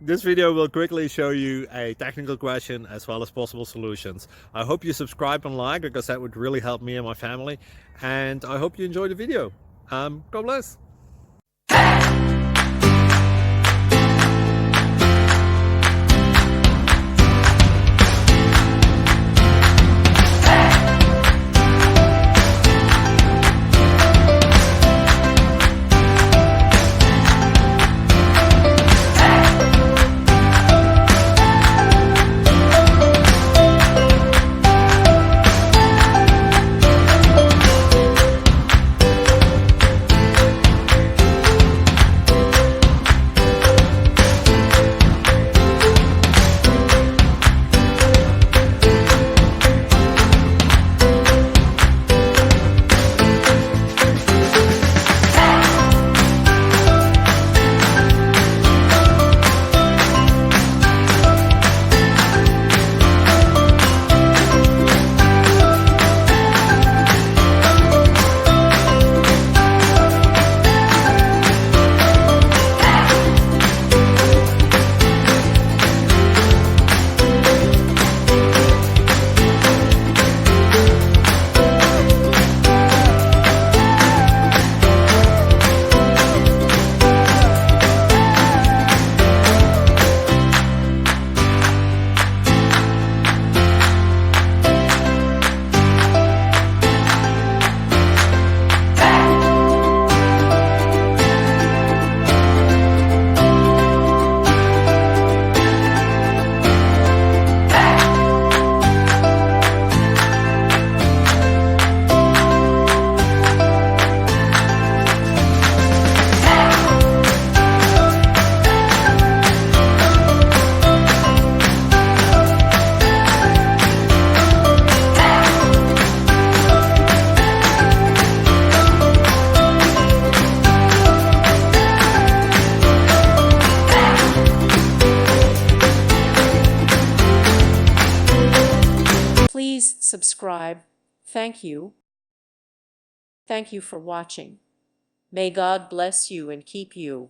This video will quickly show you a technical question as well as possible solutions. I hope you subscribe and like, because that would really help me and my family. And I hope you enjoy the video. God bless. Please subscribe. Thank you. Thank you for watching. May God bless you and keep you.